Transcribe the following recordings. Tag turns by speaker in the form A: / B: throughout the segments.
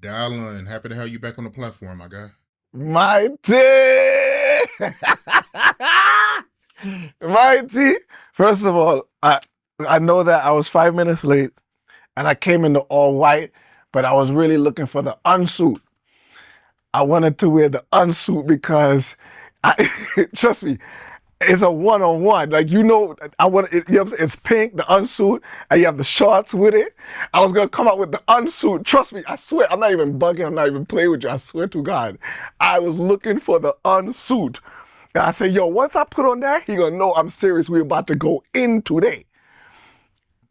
A: Dallin, happy to have you back on the platform, my guy.
B: Mighty! Mighty! First of all, I know that I was 5 minutes late and I came in the all white, but I was really looking for the unsuit. I wanted to wear the unsuit because trust me, it's a one-on-one. Like I want it, it's pink, the unsuit, and you have the shorts with it. I was gonna come out with the unsuit. Trust me, I swear, I'm not even bugging, I'm not even playing with you. I swear to God. I was looking for the unsuit. And I said, yo, once I put on that, he gonna know I'm serious. We're about to go in today.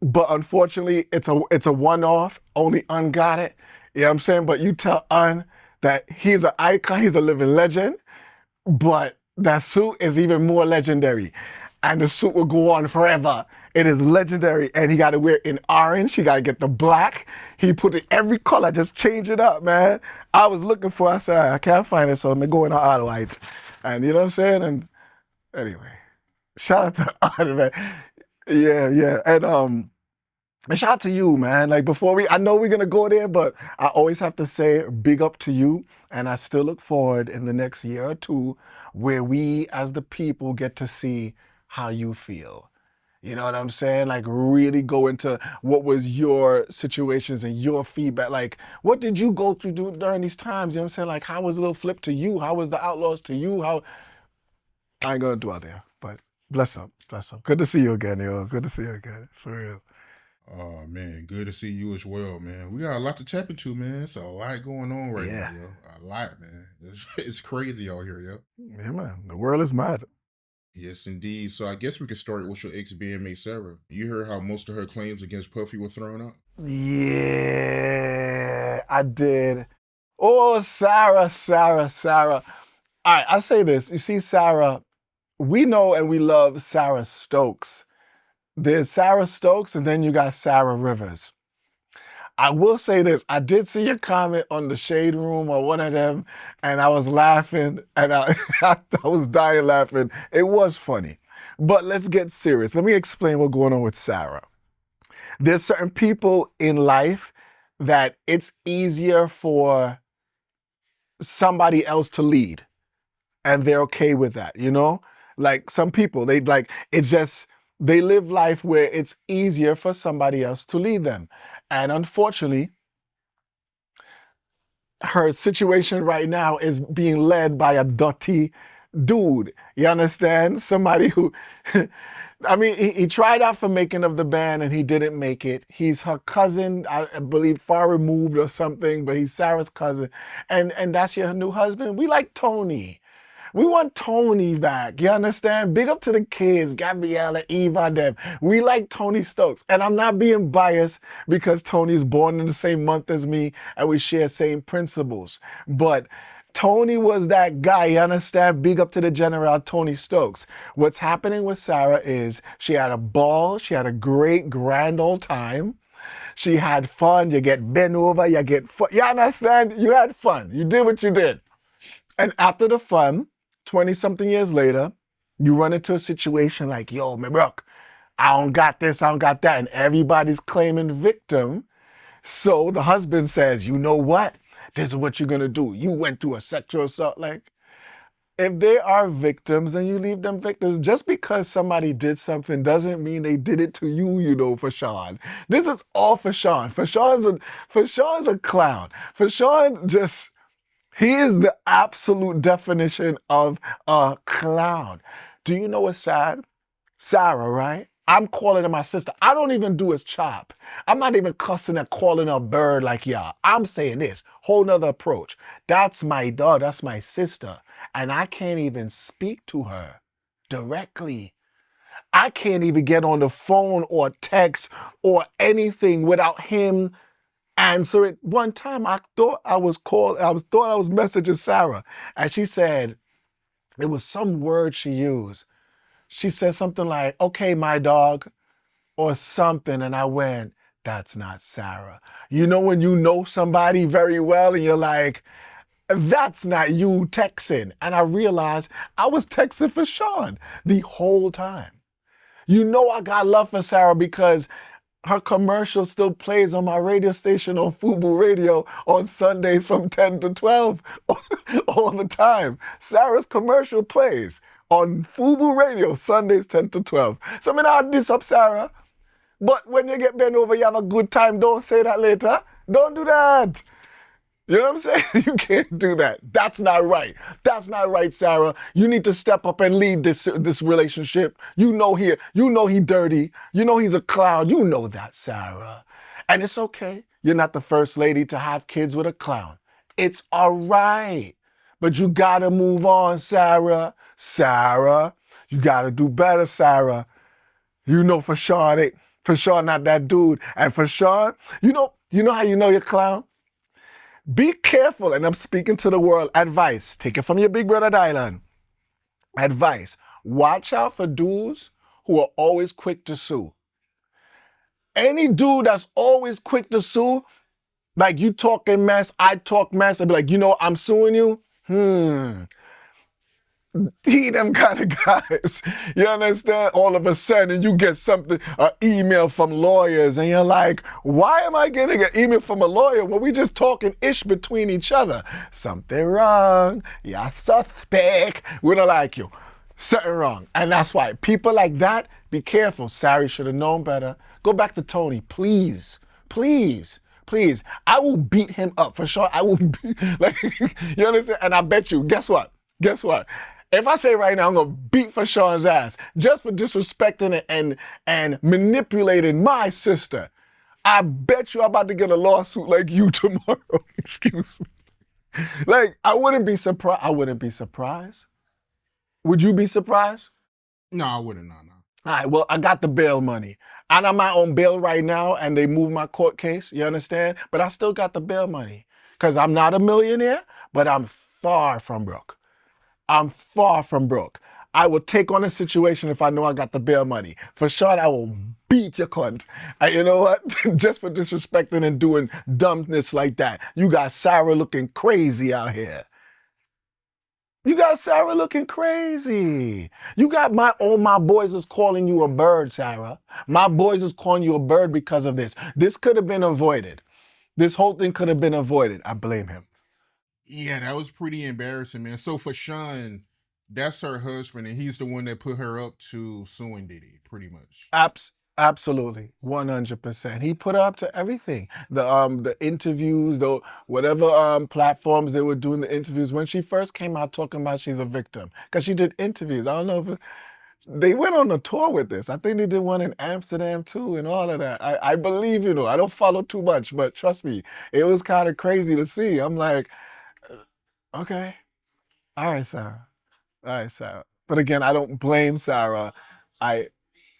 B: But unfortunately, it's a one-off. Only Un got it. You know what I'm saying? But you tell Un that he's an icon, he's a living legend. But that suit is even more legendary. And the suit will go on forever. It is legendary. And he got to wear it in orange. He got to get the black. He put it every color, just change it up, man. I was looking for, I said, I can't find it, so I'm going to auto white. And you know what I'm saying? And anyway, shout out to Auto, man. Yeah. And shout out to you, man. Like I know we're gonna go there, but I always have to say big up to you. And I still look forward in the next year or two where we as the people get to see how you feel. You know what I'm saying? Like really go into what was your situations and your feedback. Like what did you go through during these times? You know what I'm saying? Like how was Little Flip to you? How was the Outlaws to you? How I ain't gonna dwell there, but bless up, bless up. Good to see you again, yo. Good to see you again, for real.
A: Oh man, good to see you as well, man. We got a lot to tap into, man. It's a lot going on right now,
B: Yeah.
A: yo. A lot, man. It's crazy out here, yo.
B: Yeah, man. The world is mad.
A: Yes, indeed. So I guess we could start with your ex BMA Sarah. You heard how most of her claims against Puffy were thrown out?
B: Yeah, I did. Oh, Sarah. All right, I say this. You see, Sarah, we know and we love Sarah Stokes. There's Sarah Stokes, and then you got Sarah Rivers. I will say this. I did see your comment on the Shade Room or one of them, and I was laughing, and I was dying laughing. It was funny. But let's get serious. Let me explain what's going on with Sarah. There's certain people in life that it's easier for somebody else to lead, and they're okay with that, you know? Like some people, they like, it's just, they live life where it's easier for somebody else to lead them. And unfortunately, her situation right now is being led by a dirty dude. You understand? Somebody who, I mean, he tried out for making of the band and he didn't make it. He's her cousin, I believe, far removed or something, but he's Sarah's cousin. And that's your new husband. We like Tony. We want Tony back. You understand? Big up to the kids, Gabriella, Eva, them. We like Tony Stokes. And I'm not being biased because Tony's born in the same month as me and we share same principles. But Tony was that guy, you understand? Big up to the general Tony Stokes. What's happening with Sarah is she had a ball, she had a great grand old time. She had fun, you get bent over, you get fun. You understand? You had fun. You did what you did. And after the fun, 20 something years later, you run into a situation like, yo, me broke. I don't got this, I don't got that. And everybody's claiming victim. So the husband says, you know what? This is what you're going to do. You went through a sexual assault. Like, if they are victims and you leave them victims, just because somebody did something doesn't mean they did it to you, you know, for Sean. This is all for Sean. For Sean's a clown. For Sean just, he is the absolute definition of a clown. Do you know what's sad? Sarah, right? I'm calling her my sister. I don't even do his chop. I'm not even cussing and calling her a bird like y'all. I'm saying this, whole nother approach. That's my dog, that's my sister. And I can't even speak to her directly. I can't even get on the phone or text or anything without him answer it. One time I thought I was messaging Sarah, and she said, it was some word she used. She said something like, okay, my dog, or something. And I went, that's not Sarah. You know, when you know somebody very well and you're like, that's not you texting. And I realized I was texting for Sean the whole time. You know, I got love for Sarah because her commercial still plays on my radio station on Fubu Radio on Sundays from 10 to 12 all the time. Sarah's commercial plays on Fubu Radio Sundays 10 to 12. So I'm not this up, Sarah. But when you get bent over, you have a good time. Don't say that later. Don't do that. You know what I'm saying? You can't do that. That's not right. That's not right, Sarah. You need to step up and lead this relationship. You know he dirty. You know he's a clown. You know that, Sarah. And it's okay. You're not the first lady to have kids with a clown. It's all right. But you gotta move on, Sarah. Sarah, you gotta do better, Sarah. You know for sure not that dude. And for sure, you know how you know you're a clown? Be careful, and I'm speaking to the world. Advice. Take it from your big brother Dylan. Advice. Watch out for dudes who are always quick to sue. Any dude that's always quick to sue, like you talking mess, I talk mess, and be like, I'm suing you. He them kind of guys. You understand? All of a sudden you get an email from lawyers and you're like, why am I getting an email from a lawyer when we just talking ish between each other? Something wrong. You're suspect. We don't like you. Something wrong. And that's why people like that, be careful. Sari should have known better. Go back to Tony, please. Please. Please. I will beat him up for sure. I will beat, you understand? And I bet you, guess what? Guess what? If I say right now I'm gonna beat Fashawn's ass just for disrespecting and manipulating my sister, I bet you I'm about to get a lawsuit like you tomorrow. Excuse me. Like I wouldn't be surprised. I wouldn't be surprised. Would you be surprised?
A: No, I wouldn't. No, no.
B: All right. Well, I got the bail money, and I'm out on bail right now, and they moved my court case. You understand? But I still got the bail money because I'm not a millionaire, but I'm far from broke. I'm far from broke. I will take on a situation if I know I got the bail money. For sure, I will beat your cunt. And you know what? Just for disrespecting and doing dumbness like that. You got Sara looking crazy out here. You got Sara looking crazy. You got all my boys is calling you a bird, Sara. My boys is calling you a bird because of this. This could have been avoided. This whole thing could have been avoided. I blame him.
A: Yeah, that was pretty embarrassing, man. So for Sean, that's her husband, and he's the one that put her up to suing Diddy, pretty much.
B: Absolutely, 100%. He put her up to everything. The interviews, the whatever platforms they were doing the interviews. When she first came out talking about she's a victim, because she did interviews. I don't know if they went on a tour with this. I think they did one in Amsterdam too, and all of that. I believe, I don't follow too much, but trust me, it was kind of crazy to see. I'm like, okay, all right, Sara. All right, Sara. But again, I don't blame Sara. I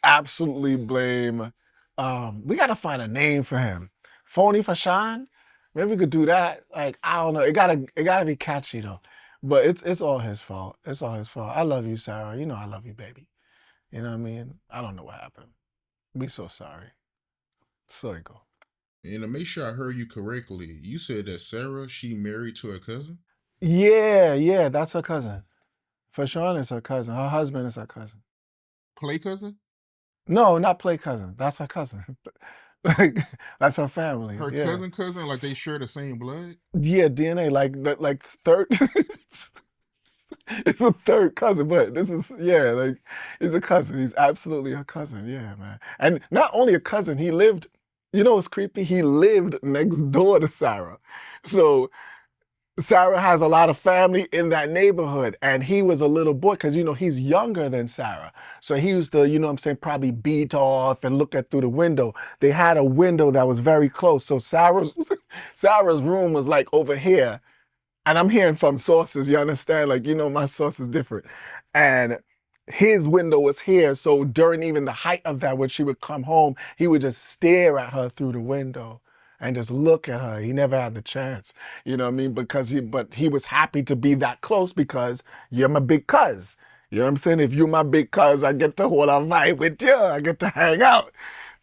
B: absolutely blame. We gotta find a name for him. Phony Fashawn? Maybe we could do that. Like I don't know. It gotta be catchy though. But it's all his fault. It's all his fault. I love you, Sara. You know I love you, baby. You know what I mean? I don't know what happened. Be so sorry. So you go.
A: And to make sure I heard you correctly, you said that Sara, she married to her cousin?
B: Yeah, that's her cousin. Fashawn is her cousin. Her husband is her cousin.
A: Play cousin?
B: No, not play cousin. That's her cousin. Like that's her family.
A: Her
B: Yeah.
A: cousin, like they share the same blood?
B: Yeah, DNA, like third. It's a third cousin, but this is like he's a cousin. He's absolutely a cousin. Yeah, man. And not only a cousin, he lived. You know what's creepy? He lived next door to Sara. So Sara has a lot of family in that neighborhood, and he was a little boy because he's younger than Sara. So he used to, what I'm saying, probably beat off and look at through the window. They had a window that was very close. So Sara's room was like over here. And I'm hearing from sources, you understand? Like, my source is different. And his window was here. So during even the height of that, when she would come home, he would just stare at her through the window and just look at her. He never had the chance, you know what I mean? But he was happy to be that close because you're my big cuz. You know what I'm saying? If you're my big cuz, I get to hold a vibe with you. I get to hang out.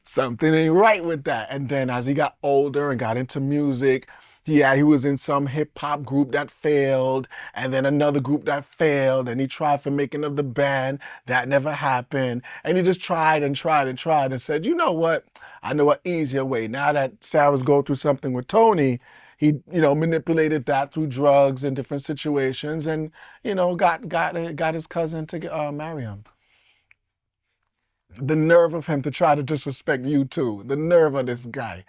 B: Something ain't right with that. And then as he got older and got into music, Yeah, he was in some hip hop group that failed, and then another group that failed, and he tried for making of the band. That never happened. And he just tried and tried and tried and said, you know what? I know an easier way. Now that Sarah's going through something with Tony, he, manipulated that through drugs and different situations, and got his cousin to marry him. The nerve of him to try to disrespect you too. The nerve of this guy.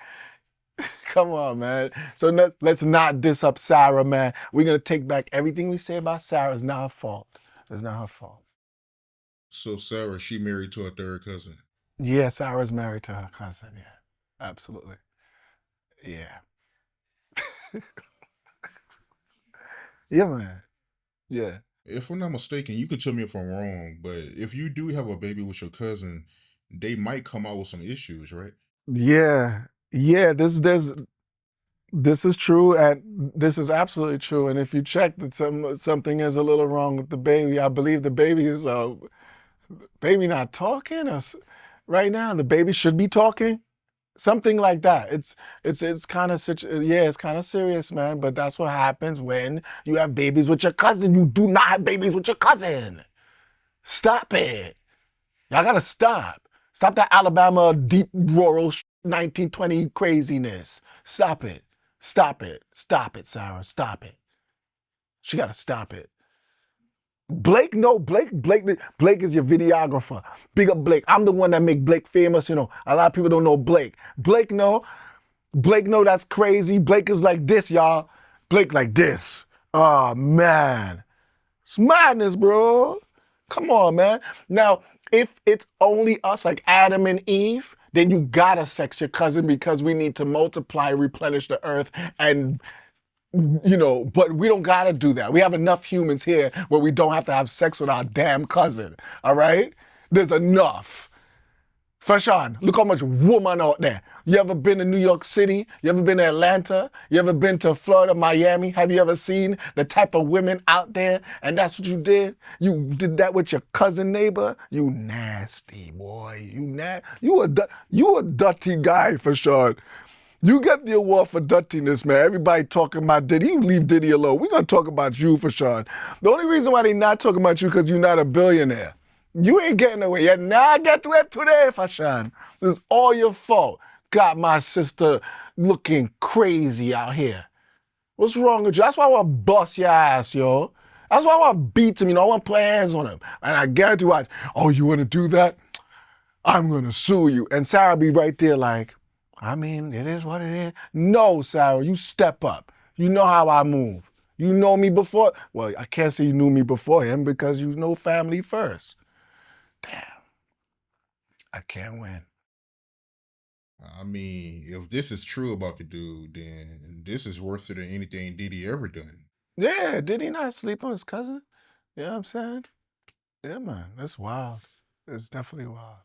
B: Come on, man. So let's not diss up Sara, man. We're gonna take back everything we say about Sara. It's not her fault. It's not her fault.
A: So Sarah, she married to a third cousin.
B: Yeah, Sara's married to her cousin. Yeah, absolutely. Yeah. Yeah, man. Yeah.
A: If I'm not mistaken, you could tell me if I'm wrong, but if you do have a baby with your cousin, they might come out with some issues, right?
B: Yeah. Yeah. This is true, and this is absolutely true. And if you check that something is a little wrong with the baby, I believe the baby is baby not talking right now. The baby should be talking. Something like that. It's kind of it's kind of serious, man. But that's what happens when you have babies with your cousin. You do not have babies with your cousin. Stop it. Y'all gotta stop. Stop that Alabama deep rural 1920 craziness. Stop it. Stop it. Stop it, Sara. Stop it. She gotta stop it. Blake, no, Blake is your videographer. Big up Blake. I'm the one that make Blake famous. A lot of people don't know Blake. Blake, no, that's crazy. Blake is like this, y'all. Blake like this. Oh man, it's madness, bro. Come on, man. Now, if it's only us, like Adam and Eve, then you gotta sex your cousin because we need to multiply, replenish the earth, and but we don't gotta do that. We have enough humans here where we don't have to have sex with our damn cousin. All right? There's enough. Fashawn, look how much woman out there. You ever been to New York City? You ever been to Atlanta? You ever been to Florida, Miami? Have you ever seen the type of women out there? And that's what you did? You did that with your cousin neighbor? You nasty boy. You a dirty guy, Fashawn. You get the award for dirtiness, man. Everybody talking about Diddy. You leave Diddy alone. We're going to talk about you, Fashawn. The only reason why they not talking about you because you're not a billionaire. You ain't getting away. You're not getting away today, Fashawn. This is all your fault. Got my sister looking crazy out here. What's wrong with you? That's why I want to bust your ass, yo. That's why I want to beat him. I want to put hands on him. And I guarantee what, oh, you want to do that? I'm going to sue you. And Sara be right there like, I mean, it is what it is. No, Sara, you step up. You know how I move. You know me before. Well, I can't say you knew me before him because you know family first. Damn. I can't win.
A: I mean, if this is true about the dude, then this is worse than anything Diddy ever done.
B: Yeah, did he not sleep on his cousin? You know what I'm saying? Yeah, man. That's wild. It's definitely wild.